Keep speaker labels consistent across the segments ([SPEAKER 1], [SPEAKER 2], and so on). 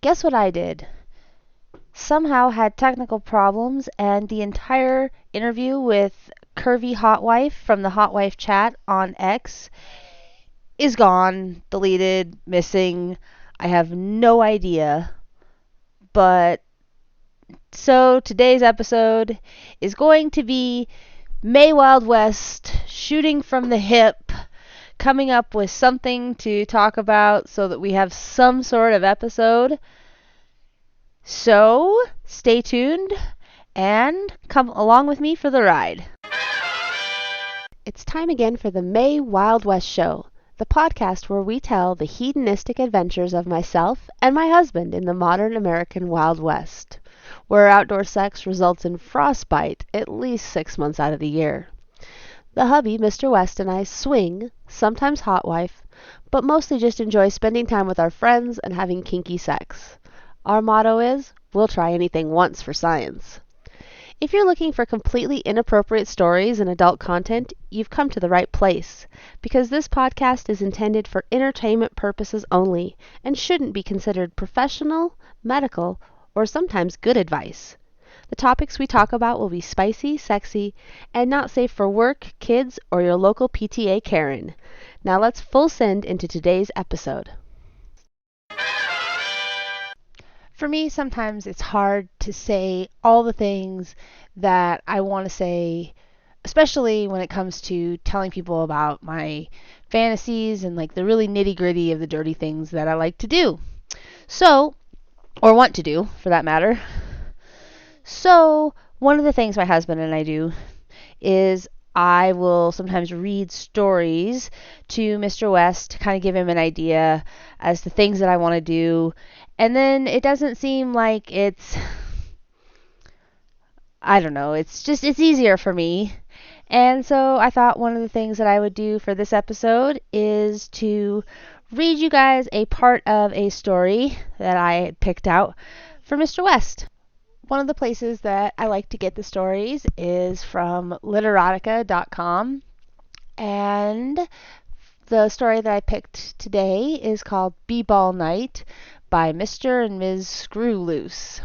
[SPEAKER 1] Guess what I did? Somehow had technical problems, and the entire interview with Curvy Hot Wife from the Hot Wife chat on X is gone, deleted, missing. I have no idea. But so today's episode is going to be May Wild West, shooting from the hip, coming up with something to talk about so that we have some sort of episode. So stay tuned and come along with me for the ride. It's time again for the May Wild West Show, the podcast where we tell the hedonistic adventures of myself and my husband in the modern American Wild West, where outdoor sex results in frostbite at least 6 months out of the year. The hubby, Mr. West, and I swing, sometimes hot wife, but mostly just enjoy spending time with our friends and having kinky sex. Our motto is, we'll try anything once for science. If you're looking for completely inappropriate stories and adult content, you've come to the right place, because this podcast is intended for entertainment purposes only and shouldn't be considered professional, medical, or sometimes good advice. The topics we talk about will be spicy, sexy, and not safe for work, kids, or your local PTA Karen. Now let's full send into today's episode. For me, sometimes it's hard to say all the things that I want to say, especially when it comes to telling people about my fantasies and like the really nitty-gritty of the dirty things that I like to do. So, or want to do, for that matter. So, one of the things my husband and I do is I will sometimes read stories to Mr. West to kind of give him an idea as to things that I want to do. And then it doesn't seem like it's easier for me. And so I thought one of the things that I would do for this episode is to read you guys a part of a story that I had picked out for Mr. West. One of the places that I like to get the stories is from literotica.com, and the story that I picked today is called B-Ball Night by MrMsScrewloose.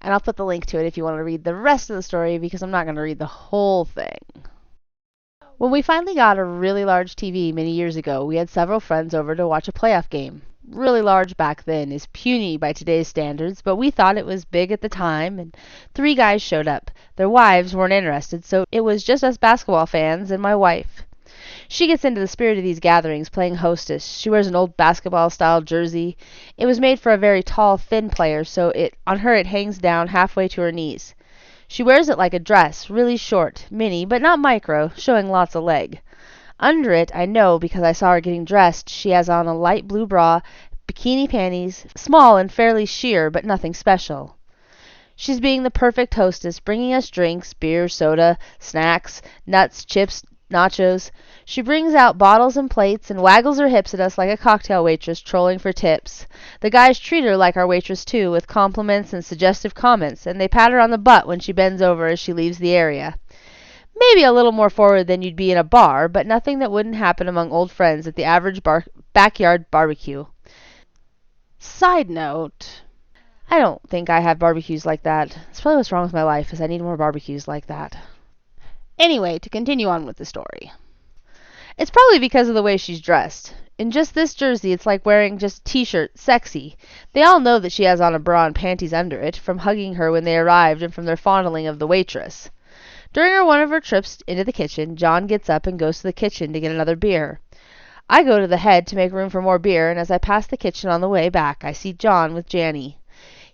[SPEAKER 1] And I'll put the link to it if you want to read the rest of the story, because I'm not going to read the whole thing. When we finally got a really large TV many years ago, we had several friends over to watch a playoff game. Really large back then is puny by today's standards, but we thought it was big at the time, and 3 guys showed up. Their wives weren't interested, so it was just us basketball fans and my wife. She gets into the spirit of these gatherings, playing hostess. She wears an old basketball-style jersey. It was made for a very tall, thin player, so on her it hangs down halfway to her knees. She wears it like a dress, really short, mini, but not micro, showing lots of leg. Under it, I know because I saw her getting dressed, she has on a light blue bra, bikini panties, small and fairly sheer, but nothing special. She's being the perfect hostess, bringing us drinks, beer, soda, snacks, nuts, chips, nachos. She brings out bottles and plates and waggles her hips at us like a cocktail waitress trolling for tips. The guys treat her like our waitress too, with compliments and suggestive comments, and they pat her on the butt when she bends over as she leaves the area. Maybe a little more forward than you'd be in a bar, but nothing that wouldn't happen among old friends at the average backyard barbecue. Side note, I don't think I have barbecues like that. That's probably what's wrong with my life, is I need more barbecues like that. Anyway, to continue on with the story. It's probably because of the way she's dressed. In just this jersey, it's like wearing just a t-shirt, sexy. They all know that she has on a bra and panties under it, from hugging her when they arrived and from their fondling of the waitress. During one of her trips into the kitchen, John gets up and goes to the kitchen to get another beer. I go to the head to make room for more beer, and as I pass the kitchen on the way back, I see John with Janny.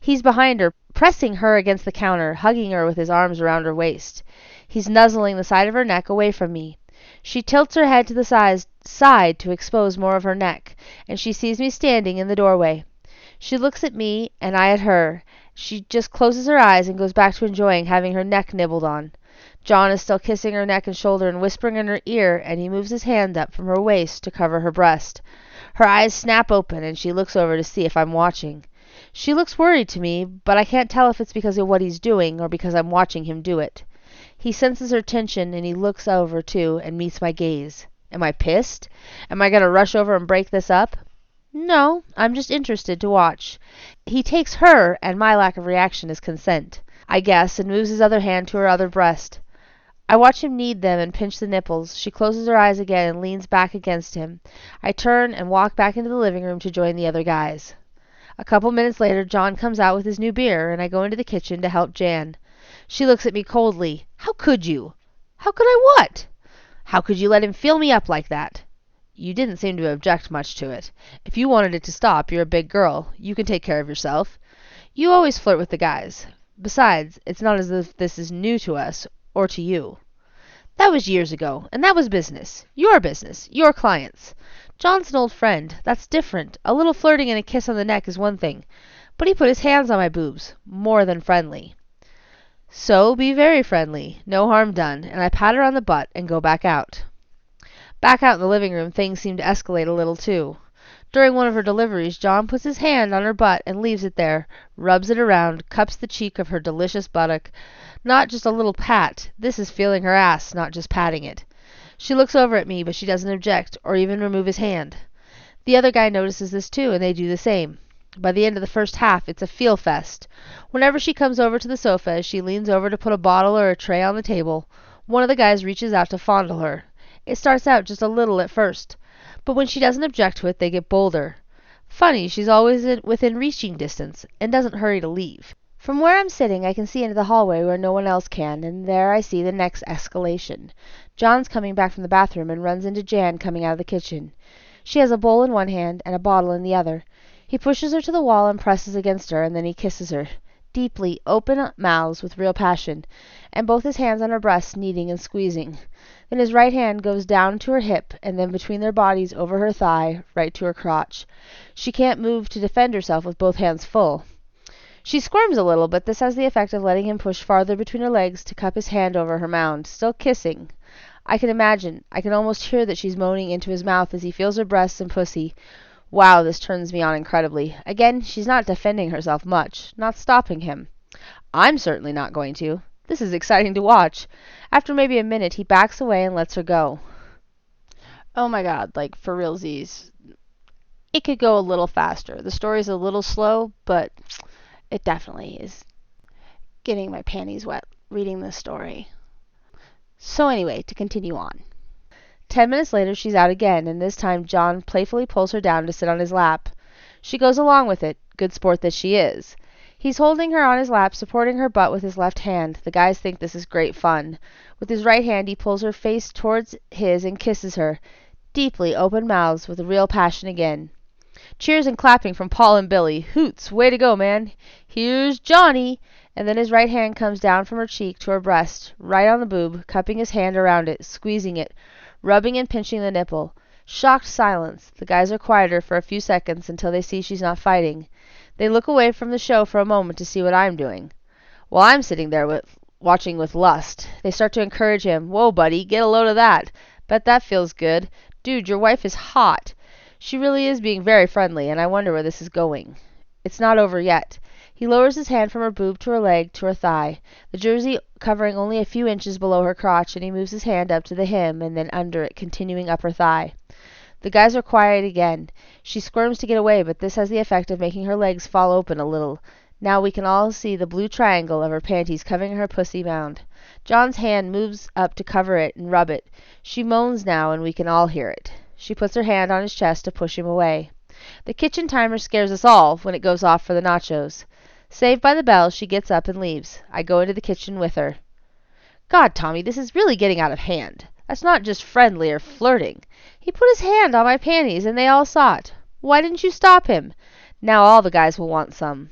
[SPEAKER 1] He's behind her, pressing her against the counter, hugging her with his arms around her waist. He's nuzzling the side of her neck away from me. She tilts her head to the side to expose more of her neck, and she sees me standing in the doorway. She looks at me, and I at her. She just closes her eyes and goes back to enjoying having her neck nibbled on. John is still kissing her neck and shoulder and whispering in her ear, and he moves his hand up from her waist to cover her breast. Her eyes snap open, and she looks over to see if I'm watching. She looks worried to me, but I can't tell if it's because of what he's doing or because I'm watching him do it. He senses her tension, and he looks over, too, and meets my gaze. Am I pissed? Am I going to rush over and break this up? No, I'm just interested to watch. He takes her and my lack of reaction as consent, I guess, and moves his other hand to her other breast. I watch him knead them and pinch the nipples. She closes her eyes again and leans back against him. I turn and walk back into the living room to join the other guys. A couple minutes later, John comes out with his new beer, and I go into the kitchen to help Jan. She looks at me coldly. How could you? How could I what? How could you let him feel me up like that? You didn't seem to object much to it. If you wanted it to stop, you're a big girl. You can take care of yourself. You always flirt with the guys. Besides, it's not as if this is new to us, or to you. That was years ago, and that was business. Your clients. John's an old friend. That's different. A little flirting and a kiss on the neck is one thing. But he put his hands on my boobs. More than friendly. So be very friendly. No harm done. And I pat her on the butt and go back out. Back out in the living room, things seem to escalate a little, too. During one of her deliveries, John puts his hand on her butt and leaves it there, rubs it around, cups the cheek of her delicious buttock. Not just a little pat. This is feeling her ass, not just patting it. She looks over at me, but she doesn't object, or even remove his hand. The other guy notices this, too, and they do the same. By the end of the first half, it's a feel fest. Whenever she comes over to the sofa, as she leans over to put a bottle or a tray on the table, one of the guys reaches out to fondle her. It starts out just a little at first, but when she doesn't object to it, they get bolder. Funny, she's always within reaching distance, and doesn't hurry to leave. From where I'm sitting, I can see into the hallway where no one else can, and there I see the next escalation. John's coming back from the bathroom and runs into Jan coming out of the kitchen. She has a bowl in one hand and a bottle in the other. He pushes her to the wall and presses against her, and then he kisses her. Deeply, open mouths with real passion, and both his hands on her breasts kneading and squeezing. Then his right hand goes down to her hip, and then between their bodies over her thigh, right to her crotch. She can't move to defend herself with both hands full. She squirms a little, but this has the effect of letting him push farther between her legs to cup his hand over her mound, still kissing. I can almost hear that she's moaning into his mouth as he feels her breasts and pussy. Wow, this turns me on incredibly. Again, she's not defending herself much, not stopping him. I'm certainly not going to. This is exciting to watch. After maybe a minute, he backs away and lets her go. Oh my god, like, for realsies. It could go a little faster. The story's a little slow, but it definitely is getting my panties wet reading this story. So anyway, to continue on. 10 minutes later, she's out again, and this time John playfully pulls her down to sit on his lap. She goes along with it, good sport that she is. He's holding her on his lap, supporting her butt with his left hand. The guys think this is great fun. With his right hand, he pulls her face towards his and kisses her. Deeply, open mouths, with real passion again. Cheers and clapping from Paul and Billy. Hoots, way to go, man. Here's Johnny. And then his right hand comes down from her cheek to her breast, right on the boob, cupping his hand around it, squeezing it, rubbing and pinching the nipple. Shocked silence. The guys are quieter for a few seconds until they see she's not fighting. They look away from the show for a moment to see what I'm doing. While I'm sitting there watching with lust, they start to encourage him. Whoa, buddy, get a load of that. Bet that feels good. Dude, your wife is hot. She really is being very friendly, and I wonder where this is going. It's not over yet. He lowers his hand from her boob to her leg to her thigh, the jersey covering only a few inches below her crotch, and he moves his hand up to the hem and then under it, continuing up her thigh. The guys are quiet again. She squirms to get away, but this has the effect of making her legs fall open a little. Now we can all see the blue triangle of her panties covering her pussy mound. John's hand moves up to cover it and rub it. She moans now, and we can all hear it. She puts her hand on his chest to push him away. The kitchen timer scares us all when it goes off for the nachos. Saved by the bell, she gets up and leaves. I go into the kitchen with her. God, Tommy, this is really getting out of hand. That's not just friendly or flirting. He put his hand on my panties, and they all saw it. Why didn't you stop him? Now all the guys will want some.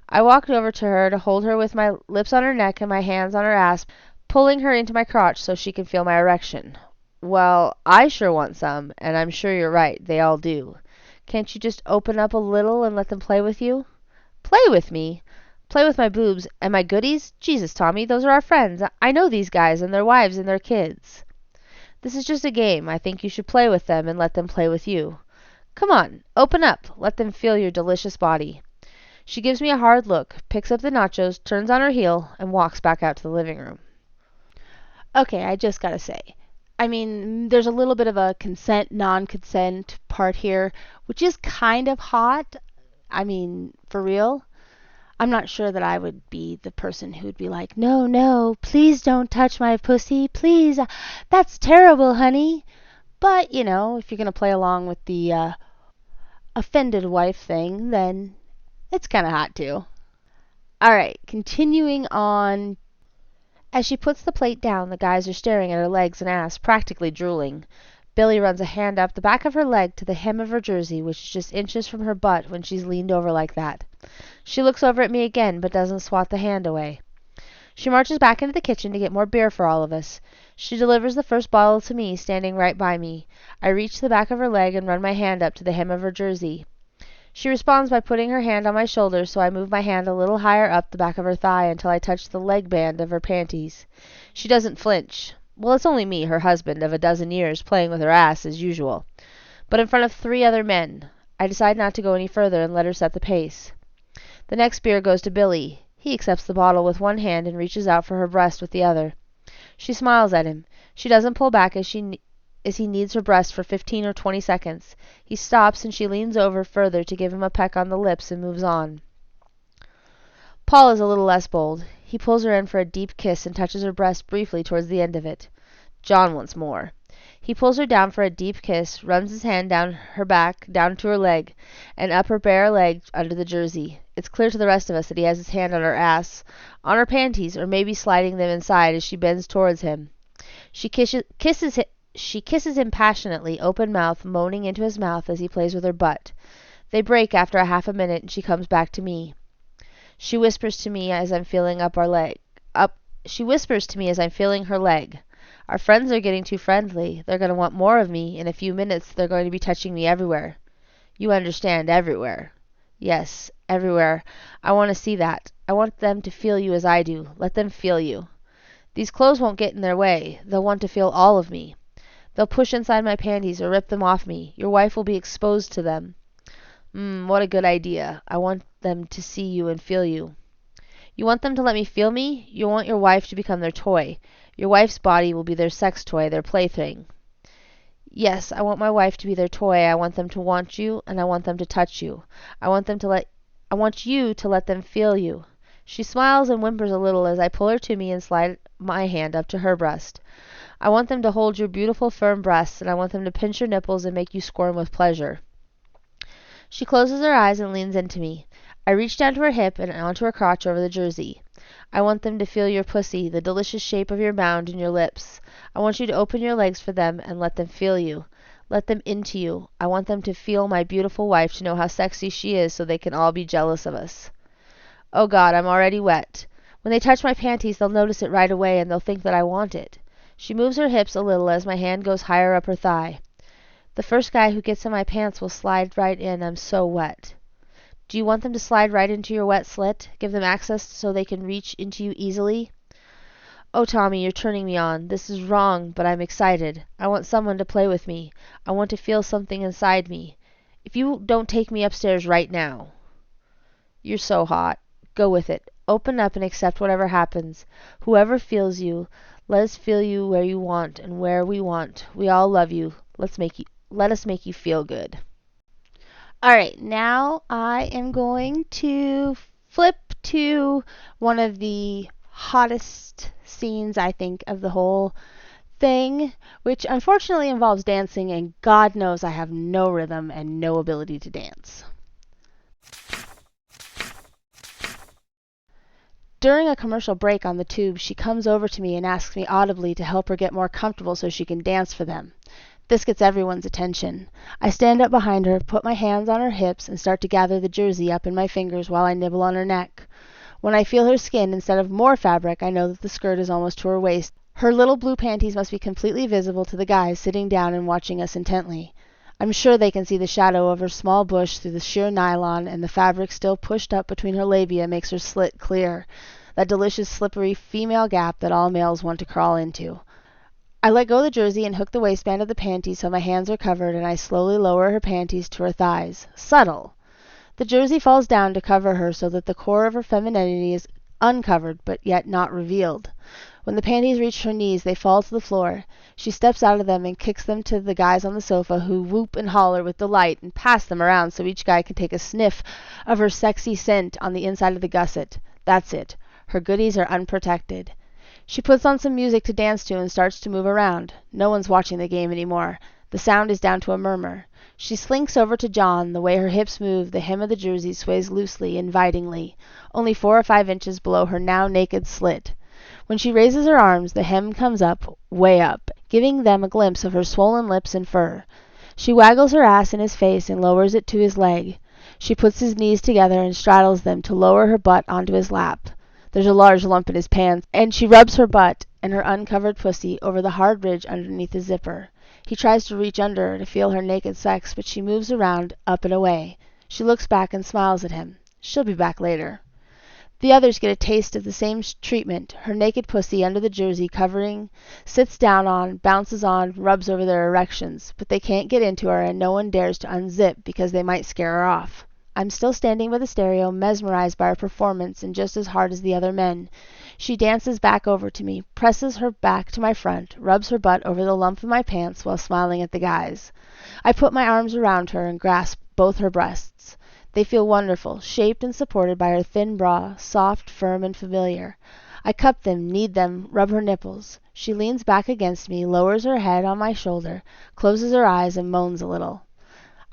[SPEAKER 1] I walked over to her to hold her with my lips on her neck and my hands on her ass, pulling her into my crotch so she can feel my erection. Well, I sure want some, and I'm sure you're right, they all do. Can't you just open up a little and let them play with you? Play with me? Play with my boobs and my goodies? Jesus, Tommy, those are our friends. I know these guys and their wives and their kids. This is just a game. I think you should play with them and let them play with you. Come on, open up. Let them feel your delicious body. She gives me a hard look, picks up the nachos, turns on her heel, and walks back out to the living room. Okay, I just gotta say, I mean, there's a little bit of a consent, non-consent part here, which is kind of hot. I mean, for real. I'm not sure that I would be the person who would be like, no, no, please don't touch my pussy, please. That's terrible, honey. But, if you're going to play along with the offended wife thing, then it's kind of hot too. All right, continuing on. As she puts the plate down, the guys are staring at her legs and ass, practically drooling. Billy runs a hand up the back of her leg to the hem of her jersey, which is just inches from her butt when she's leaned over like that. She looks over at me again, but doesn't swat the hand away. She marches back into the kitchen to get more beer for all of us. She delivers the first bottle to me, standing right by me. I reach the back of her leg and run my hand up to the hem of her jersey. She responds by putting her hand on my shoulder, so I move my hand a little higher up the back of her thigh until I touch the leg band of her panties. She doesn't flinch. Well, it's only me, her husband of a dozen years, playing with her ass as usual. But in front of 3 other men, I decide not to go any further and let her set the pace. The next beer goes to Billy. He accepts the bottle with one hand and reaches out for her breast with the other. She smiles at him. She doesn't pull back as he kneads her breast for 15 or 20 seconds. He stops and she leans over further to give him a peck on the lips and moves on. Paul is a little less bold. He pulls her in for a deep kiss and touches her breast briefly towards the end of it. John wants more. He pulls her down for a deep kiss, runs his hand down her back, down to her leg, and up her bare leg under the jersey. It's clear to the rest of us that he has his hand on her ass, on her panties, or maybe sliding them inside as she bends towards him. She kisses him passionately, open mouth, moaning into his mouth as he plays with her butt. They break after a half a minute, and she comes back to me. She whispers to me as I'm feeling She whispers to me as I'm feeling her leg. Our friends are getting too friendly. They're going to want more of me. In a few minutes, they're going to be touching me everywhere. You understand, everywhere. Yes, everywhere. I want to see that. I want them to feel you as I do. Let them feel you. These clothes won't get in their way. They'll want to feel all of me. They'll push inside my panties or rip them off me. Your wife will be exposed to them. What a good idea. I want them to see you and feel you. You want them to let me feel me? You want your wife to become their toy. Your wife's body will be their sex toy, their plaything. Yes, I want my wife to be their toy. I want them to want you, and I want them to touch you. I want you to let them feel you. She smiles and whimpers a little as I pull her to me and slide my hand up to her breast. I want them to hold your beautiful, firm breasts, and I want them to pinch your nipples and make you squirm with pleasure. She closes her eyes and leans into me. I reach down to her hip and onto her crotch over the jersey. I want them to feel your pussy, the delicious shape of your mound and your lips. I want you to open your legs for them and let them feel you. Let them into you. I want them to feel my beautiful wife, to know how sexy she is so they can all be jealous of us. Oh God, I'm already wet. When they touch my panties, they'll notice it right away and they'll think that I want it. She moves her hips a little as my hand goes higher up her thigh. The first guy who gets in my pants will slide right in. I'm so wet. Do you want them to slide right into your wet slit? Give them access so they can reach into you easily? Oh, Tommy, you're turning me on. This is wrong, but I'm excited. I want someone to play with me. I want to feel something inside me. If you don't take me upstairs right now. You're so hot. Go with it. Open up and accept whatever happens. Whoever feels you, let us feel you where you want and where we want. We all love you. Let us make you feel good. Alright, now I am going to flip to one of the hottest scenes, I think, of the whole thing, which unfortunately involves dancing, and God knows I have no rhythm and no ability to dance. During a commercial break on the tube, she comes over to me and asks me audibly to help her get more comfortable so she can dance for them. This gets everyone's attention. I stand up behind her, put my hands on her hips, and start to gather the jersey up in my fingers while I nibble on her neck. When I feel her skin instead of more fabric, I know that the skirt is almost to her waist. Her little blue panties must be completely visible to the guys sitting down and watching us intently. I'm sure they can see the shadow of her small bush through the sheer nylon, and the fabric still pushed up between her labia makes her slit clear, that delicious slippery female gap that all males want to crawl into. I let go of the jersey and hook the waistband of the panties so my hands are covered, and I slowly lower her panties to her thighs. Subtle! The jersey falls down to cover her so that the core of her femininity is uncovered but yet not revealed. When the panties reach her knees, they fall to the floor. She steps out of them and kicks them to the guys on the sofa, who whoop and holler with delight and pass them around so each guy can take a sniff of her sexy scent on the inside of the gusset. That's it. Her goodies are unprotected. She puts on some music to dance to and starts to move around. No one's watching the game anymore. The sound is down to a murmur. She slinks over to John. The way her hips move, the hem of the jersey sways loosely, invitingly, only 4 or 5 inches below her now naked slit. When she raises her arms, the hem comes up, way up, giving them a glimpse of her swollen lips and fur. She waggles her ass in his face and lowers it to his leg. She puts his knees together and straddles them to lower her butt onto his lap. There's a large lump in his pants, and she rubs her butt and her uncovered pussy over the hard ridge underneath his zipper. He tries to reach under her to feel her naked sex, but she moves around, up and away. She looks back and smiles at him. She'll be back later. The others get a taste of the same treatment. Her naked pussy under the jersey covering sits down on, bounces on, rubs over their erections, but they can't get into her, and no one dares to unzip because they might scare her off. I'm still standing by the stereo, mesmerized by her performance, and just as hard as the other men. She dances back over to me, presses her back to my front, rubs her butt over the lump in my pants while smiling at the guys. I put my arms around her and grasp both her breasts. They feel wonderful, shaped and supported by her thin bra, soft, firm, and familiar. I cup them, knead them, rub her nipples. She leans back against me, lowers her head on my shoulder, closes her eyes, and moans a little.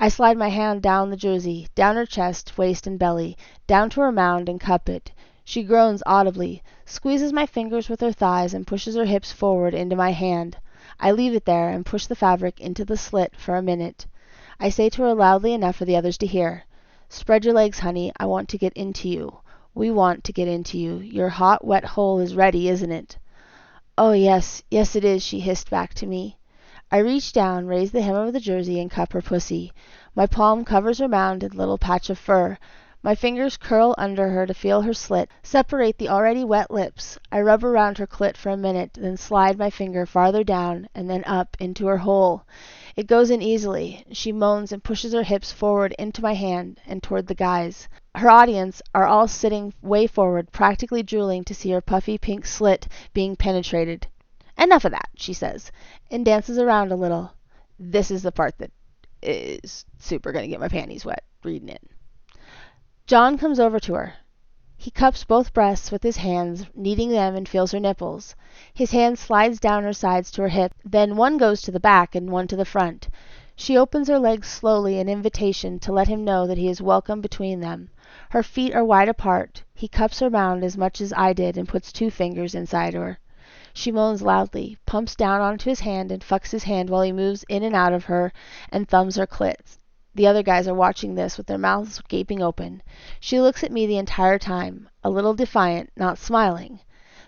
[SPEAKER 1] I slide my hand down the jersey, down her chest, waist, and belly, down to her mound, and cup it. She groans audibly, squeezes my fingers with her thighs, and pushes her hips forward into my hand. I leave it there and push the fabric into the slit for a minute. I say to her loudly enough for the others to hear, "Spread your legs, honey. I want to get into you. We want to get into you. Your hot, wet hole is ready, isn't it?" "Oh, yes, yes it is," she hissed back to me. I reach down, raise the hem of the jersey, and cup her pussy. My palm covers her mounded little patch of fur. My fingers curl under her to feel her slit, separate the already wet lips. I rub around her clit for a minute, then slide my finger farther down and then up into her hole. It goes in easily. She moans and pushes her hips forward into my hand and toward the guys. Her audience are all sitting way forward, practically drooling to see her puffy pink slit being penetrated. "Enough of that," she says, and dances around a little. This is the part that is super gonna get my panties wet reading it. John comes over to her. He cups both breasts with his hands, kneading them, and feels her nipples. His hand slides down her sides to her hip, then one goes to the back and one to the front. She opens her legs slowly, an invitation to let him know that he is welcome between them. Her feet are wide apart. He cups her mound as much as I did and puts 2 fingers inside her. She moans loudly, pumps down onto his hand, and fucks his hand while he moves in and out of her and thumbs her clit. The other guys are watching this with their mouths gaping open. She looks at me the entire time, a little defiant, not smiling.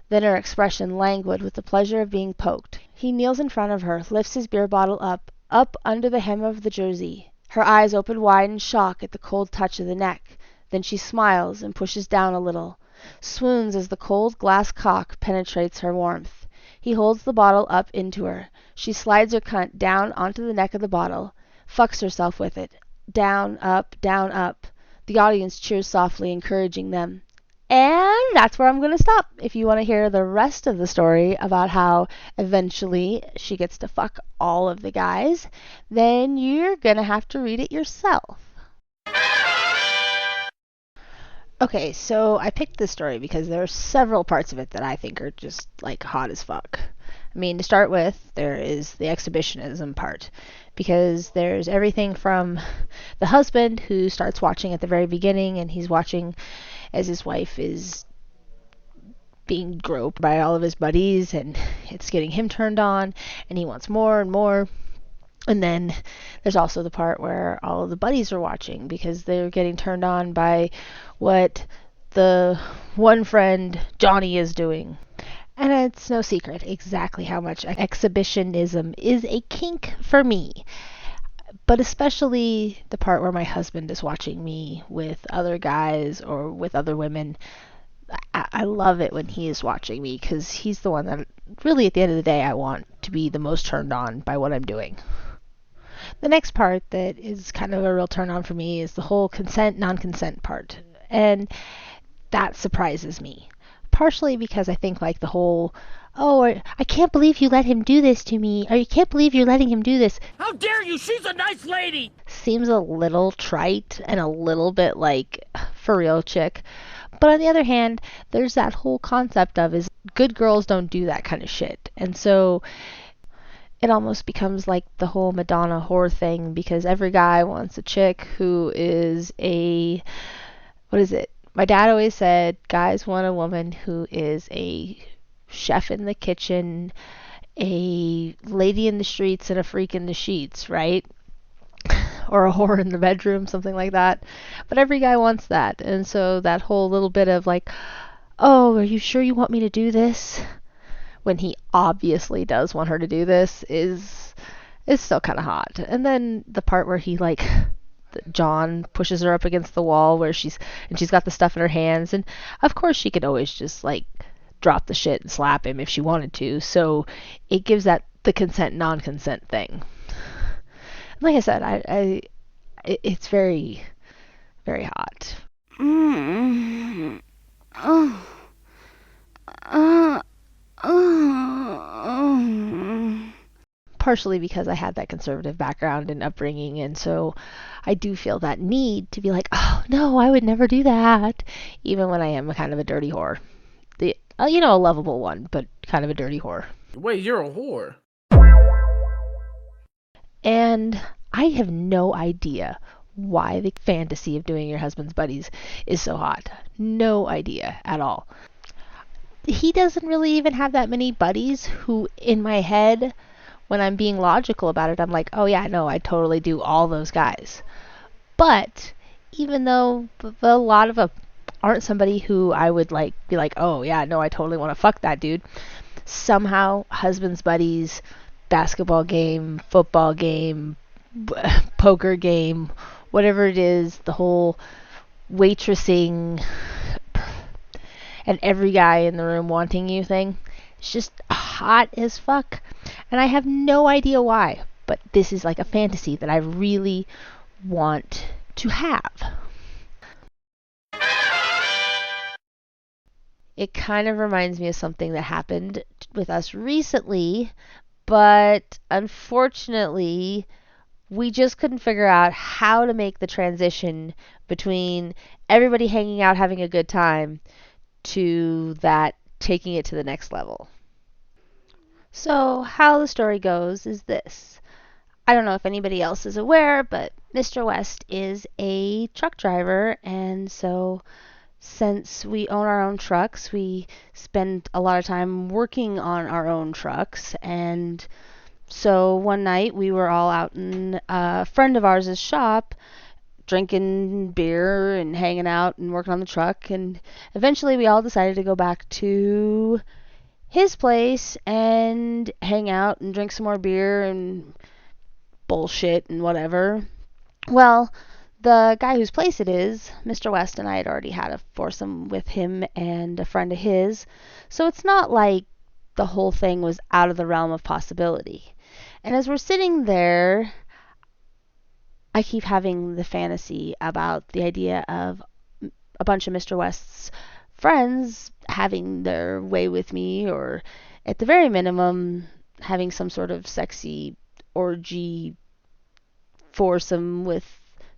[SPEAKER 1] Then her expression languid with the pleasure of being poked. He kneels in front of her, lifts his beer bottle up under the hem of the jersey. Her eyes open wide in shock at the cold touch of the neck. Then she smiles and pushes down a little, swoons as the cold glass cock penetrates her warmth. He holds the bottle up into her. She slides her cunt down onto the neck of the bottle, fucks herself with it. Down, up, down, up. The audience cheers softly, encouraging them. And that's where I'm going to stop. If you want to hear the rest of the story about how eventually she gets to fuck all of the guys, then you're going to have to read it yourself. Okay, so I picked this story because there are several parts of it that I think are just like hot as fuck. I mean, to start with, there is the exhibitionism part, because there's everything from the husband who starts watching at the very beginning, and he's watching as his wife is being groped by all of his buddies, and it's getting him turned on, and he wants more and more. And then there's also the part where all of the buddies are watching because they're getting turned on by what the one friend, Johnny, is doing. And it's no secret exactly how much exhibitionism is a kink for me. But especially the part where my husband is watching me with other guys or with other women. I love it when he is watching me because he's the one that really at the end of the day I want to be the most turned on by what I'm doing. The next part that is kind of a real turn on for me is the whole consent, non-consent part. And that surprises me. Partially because I think like the whole Oh, or, I can't believe you let him do this to me. Or, I can't believe you're letting him do this.
[SPEAKER 2] How dare you? She's a nice lady.
[SPEAKER 1] Seems a little trite and a little bit like for real chick. But on the other hand, there's that whole concept of is good girls don't do that kind of shit. And so it almost becomes like the whole Madonna whore thing because every guy wants a chick who is a, what is it? My dad always said guys want a woman who is a chef in the kitchen, a lady in the streets, and a freak in the sheets, right? Or a whore in the bedroom, something like that. But every guy wants that. And so that whole little bit of like, oh, are you sure you want me to do this? When he obviously does want her to do this is still kind of hot. And then the part where he like John pushes her up against the wall where she's got the stuff in her hands, and of course she could always just like drop the shit and slap him if she wanted to. So it gives that the consent non-consent thing. Like I said, it's very very hot. Partially because I had that conservative background and upbringing, and so I do feel that need to be like, oh no, I would never do that, even when I am a kind of a dirty whore. A lovable one, but kind of a dirty whore.
[SPEAKER 2] Wait, you're a whore.
[SPEAKER 1] And I have no idea why the fantasy of doing your husband's buddies is so hot. No idea at all. He doesn't really even have that many buddies who, in my head, when I'm being logical about it, I'm like, oh yeah, no, I totally do all those guys. But even though a lot of them aren't somebody who I would like be like, oh yeah, no, I totally want to fuck that dude, somehow husband's buddies, basketball game, football game, poker game, whatever it is, the whole waitressing and every guy in the room wanting you thing, it's just hot as fuck. And I have no idea why, but this is like a fantasy that I really want to have. It kind of reminds me of something that happened with us recently, but unfortunately, we just couldn't figure out how to make the transition between everybody hanging out having a good time to that taking it to the next level. So how the story goes is this. I don't know if anybody else is aware, but Mr. West is a truck driver, and so since we own our own trucks, we spend a lot of time working on our own trucks. And so one night we were all out in a friend of ours' shop drinking beer and hanging out and working on the truck, and eventually we all decided to go back to his place and hang out and drink some more beer and bullshit and whatever. Well, the guy whose place it is, Mr. West, and I had already had a foursome with him and a friend of his, so it's not like the whole thing was out of the realm of possibility. And as we're sitting there, I keep having the fantasy about the idea of a bunch of Mr. West's friends having their way with me, or at the very minimum having some sort of sexy orgy foursome with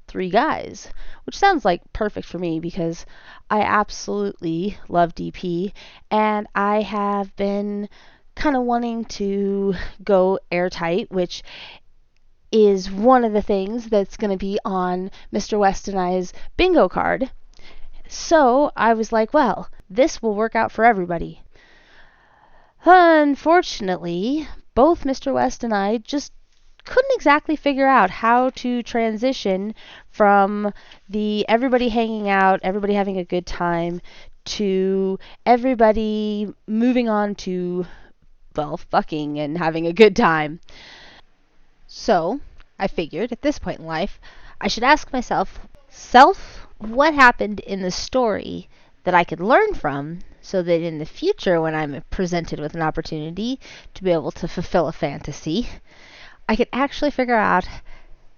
[SPEAKER 1] 3 guys, which sounds like perfect for me because I absolutely love DP, and I have been kind of wanting to go airtight, which is one of the things that's going to be on Mr. West and I's bingo card. So I was like, well, this will work out for everybody. Unfortunately, both Mr. West and I just couldn't exactly figure out how to transition from the everybody hanging out, everybody having a good time, to everybody moving on to, well, fucking and having a good time. So I figured at this point in life, I should ask myself, what happened in the story that I could learn from, so that in the future when I'm presented with an opportunity to be able to fulfill a fantasy, I could actually figure out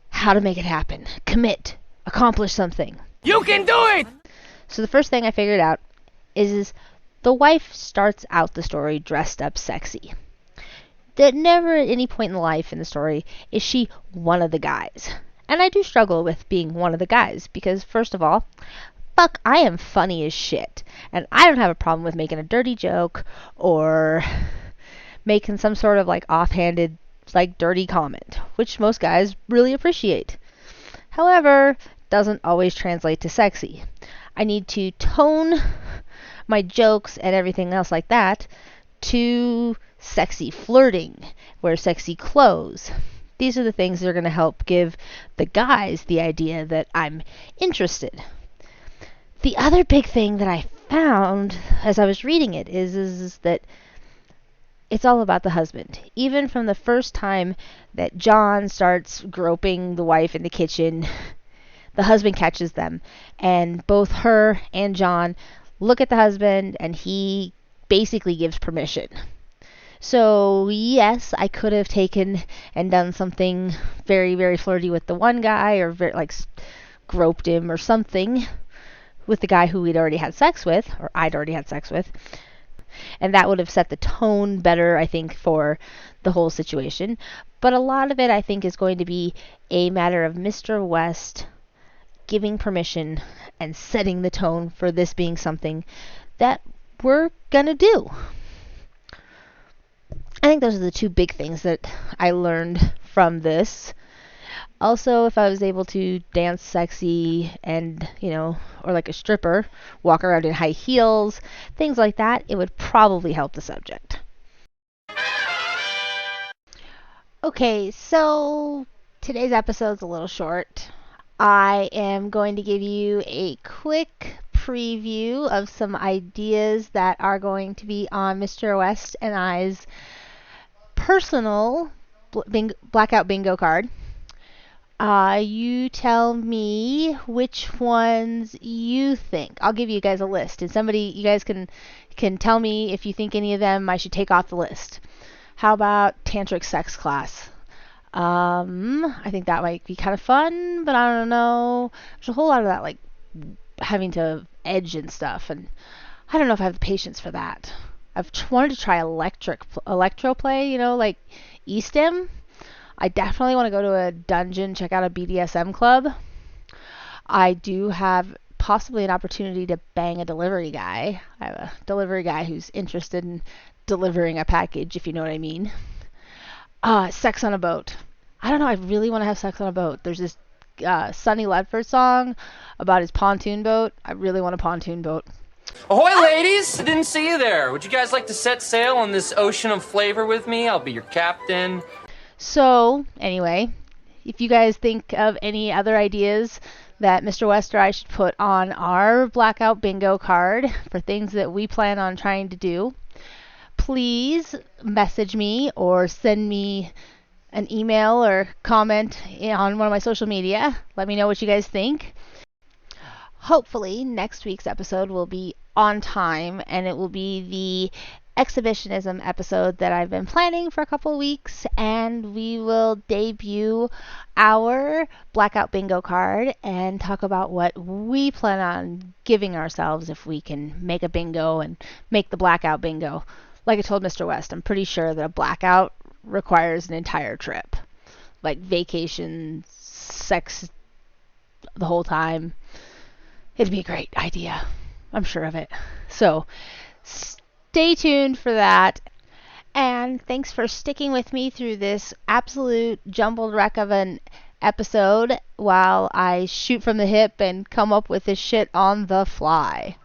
[SPEAKER 1] how to make it happen. Commit. Accomplish something.
[SPEAKER 2] You can do it!
[SPEAKER 1] So the first thing I figured out is The wife starts out the story dressed up sexy. That never at any point in life in the story is she one of the guys. And I do struggle with being one of the guys because, first of all, fuck, I am funny as shit. And I don't have a problem with making a dirty joke or making some sort of like offhanded, like dirty comment, which most guys really appreciate. However, doesn't always translate to sexy. I need to tone my jokes and everything else like that to sexy flirting, wear sexy clothes. These are the things that are going to help give the guys the idea that I'm interested. The other big thing that I found as I was reading it is that it's all about the husband. Even from the first time that John starts groping the wife in the kitchen, the husband catches them. And both her and John look at the husband and he basically gives permission. So, yes, I could have taken and done something very, very flirty with the one guy or groped him or something with the guy who we'd already had sex with, or I'd already had sex with. And that would have set the tone better, I think, for the whole situation. But a lot of it, I think, is going to be a matter of Mr. West giving permission and setting the tone for this being something that we're going to do. I think those are the two big things that I learned from this. Also, if I was able to dance sexy and, or like a stripper, walk around in high heels, things like that, it would probably help the subject. Okay, so today's episode's a little short. I am going to give you a quick preview of some ideas that are going to be on Mr. West and I's personal blackout bingo card. You tell me which ones you think. I'll give you guys a list, and you guys can tell me if you think any of them I should take off the list. How about tantric sex class? I think that might be kind of fun, but I don't know. There's a whole lot of that, like having to edge and stuff, and I don't know if I have the patience for that. I've wanted to try electro play, like E-stim. I definitely want to go to a dungeon, check out a BDSM club. I do have possibly an opportunity to bang a delivery guy. I have a delivery guy who's interested in delivering a package, if you know what I mean. Sex on a boat. I don't know, I really want to have sex on a boat. There's this Sonny Ledford song about his pontoon boat. I really want a pontoon boat.
[SPEAKER 3] Ahoy, ladies! I didn't see you there. Would you guys like to set sail on this ocean of flavor with me? I'll be your captain.
[SPEAKER 1] So, anyway, if you guys think of any other ideas that Mr. West or I should put on our blackout bingo card for things that we plan on trying to do, please message me or send me an email or comment on one of my social media. Let me know what you guys think. Hopefully, next week's episode will be on time, and it will be the exhibitionism episode that I've been planning for a couple of weeks, and we will debut our blackout bingo card and talk about what we plan on giving ourselves if we can make a bingo and make the blackout bingo. Like I told Mr. West, I'm pretty sure that a blackout requires an entire trip, like vacation, sex the whole time. It'd be a great idea. I'm sure of it. So, stay tuned for that. And thanks for sticking with me through this absolute jumbled wreck of an episode while I shoot from the hip and come up with this shit on the fly.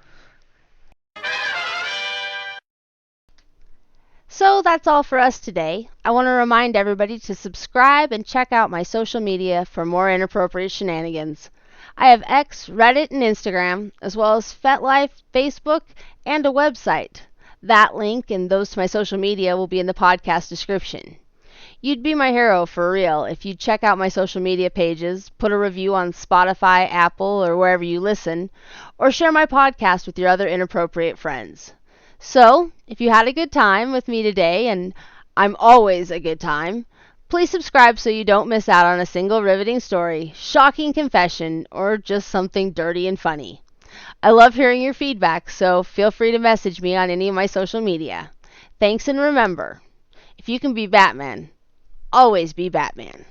[SPEAKER 1] So that's all for us today. I want to remind everybody to subscribe and check out my social media for more inappropriate shenanigans. I have X, Reddit, and Instagram, as well as FetLife, Facebook, and a website. That link and those to my social media will be in the podcast description. You'd be my hero for real if you'd check out my social media pages, put a review on Spotify, Apple, or wherever you listen, or share my podcast with your other inappropriate friends. So, if you had a good time with me today, and I'm always a good time, please subscribe so you don't miss out on a single riveting story, shocking confession, or just something dirty and funny. I love hearing your feedback, so feel free to message me on any of my social media. Thanks, and remember, if you can be Batman, always be Batman.